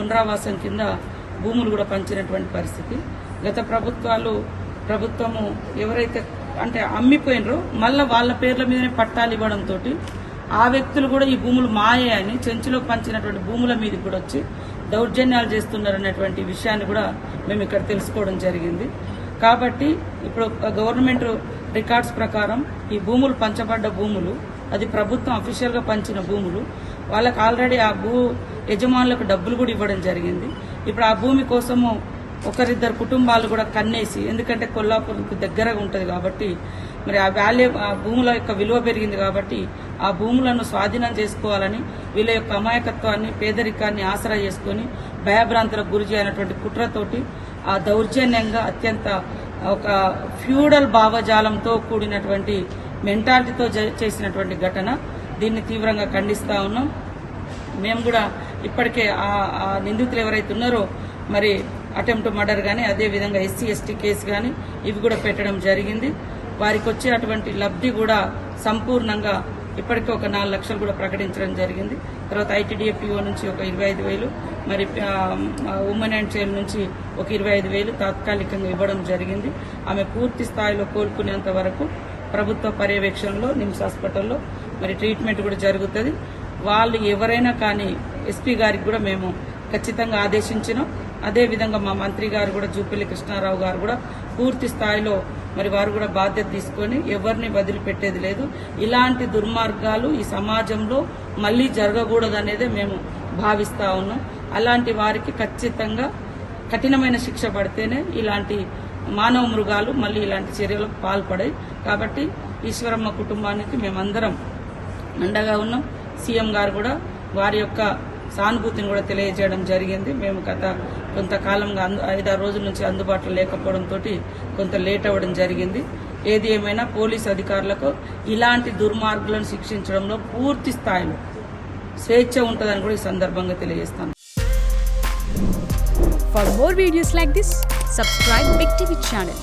పునరావాసం కింద భూములు కూడా పంచినటువంటి పరిస్థితి. గత ప్రభుత్వము ఎవరైతే అంటే అమ్మిపోయినరో మళ్ళీ వాళ్ళ పేర్ల మీదనే పట్టాలు ఇవ్వడంతో ఆ వ్యక్తులు కూడా ఈ భూములు మాయే అని చెంచులో పంచినటువంటి భూముల మీదకి కూడా వచ్చి దౌర్జన్యాలు చేస్తున్నారనేటువంటి విషయాన్ని కూడా మేము ఇక్కడ తెలుసుకోవడం జరిగింది. కాబట్టి ఇప్పుడు గవర్నమెంట్ రికార్డ్స్ ప్రకారం ఈ భూములు పంచబడ్డ భూములు అది ప్రభుత్వం అఫీషియల్గా పంచిన భూములు, వాళ్ళకి ఆల్రెడీ ఆ భూ యజమానులకు డబ్బులు కూడా ఇవ్వడం జరిగింది. ఇప్పుడు ఆ భూమి కోసము ఒకరిద్దరు కుటుంబాలు కూడా కన్నేసి, ఎందుకంటే కొల్లాపూర్కి దగ్గరగా ఉంటుంది కాబట్టి మరి ఆ భూముల యొక్క విలువ పెరిగింది కాబట్టి ఆ భూములను స్వాధీనం చేసుకోవాలని వీళ్ళ యొక్క అమాయకత్వాన్ని పేదరికాన్ని ఆసరా చేసుకుని భయభ్రాంతులకు గురి చేయనటువంటి కుట్రతోటి ఆ దౌర్జన్యంగా అత్యంత ఒక ఫ్యూడల్ భావజాలంతో కూడినటువంటి మెంటాలిటీతో చేసినటువంటి ఘటన. దీన్ని తీవ్రంగా ఖండిస్తా ఉన్నాం. మేము కూడా ఇప్పటికే ఆ నిందితులు ఎవరైతే ఉన్నారో మరి అటెంప్ట్ మర్డర్ కానీ అదేవిధంగా ఎస్సీ ఎస్టీ కేసు కానీ ఇవి కూడా పెట్టడం జరిగింది. వారికి వచ్చేటువంటి లబ్ధి కూడా సంపూర్ణంగా ఇప్పటికే ఒక 4 లక్షలు కూడా ప్రకటించడం జరిగింది. తర్వాత ఐటీడీఏపీఓ నుంచి ఒక 25,000, మరి ఉమెన్ అండ్ చైల్డ్ నుంచి ఒక 25,000 తాత్కాలికంగా ఇవ్వడం జరిగింది. ఆమె పూర్తి స్థాయిలో కోలుకునేంత వరకు ప్రభుత్వ పర్యవేక్షణలో నిమ్స్ హాస్పిటల్లో మరి ట్రీట్మెంట్ కూడా జరుగుతుంది. వాళ్ళు ఎవరైనా కానీ ఎస్పీ గారికి కూడా మేము ఖచ్చితంగా ఆదేశించినాం. అదేవిధంగా మా మంత్రి గారు కూడా జూపల్లి కృష్ణారావు గారు కూడా పూర్తి స్థాయిలో మరి వారు కూడా బాధ్యత తీసుకొని ఎవరిని వదిలిపెట్టేది లేదు. ఇలాంటి దుర్మార్గాలు ఈ సమాజంలో మళ్లీ జరగకూడదనేదే మేము భావిస్తా ఉన్నాం. అలాంటి వారికి ఖచ్చితంగా కఠినమైన శిక్ష పడితేనే ఇలాంటి మానవ మృగాలు మళ్లీ ఇలాంటి చర్యలకు పాల్పడాయి. కాబట్టి ఈశ్వరమ్మ కుటుంబానికి మేమందరం అండగా ఉన్నాం. సీఎం గారు కూడా వారి యొక్క సానుభూతిని కూడా తెలియజేయడం జరిగింది. మేము గత కొంతకాలంగా 5-6 రోజుల నుంచి అందుబాటులో లేకపోవడంతో కొంత లేట్ అవ్వడం జరిగింది. ఏది ఏమైనా పోలీస్ అధికారులకు ఇలాంటి దుర్మార్గులను శిక్షించడంలో పూర్తి స్థాయిలో స్వేచ్ఛ ఉంటుందని కూడా ఈ సందర్భంగా తెలియజేస్తాను. For more videos like this, subscribe Big TV channel.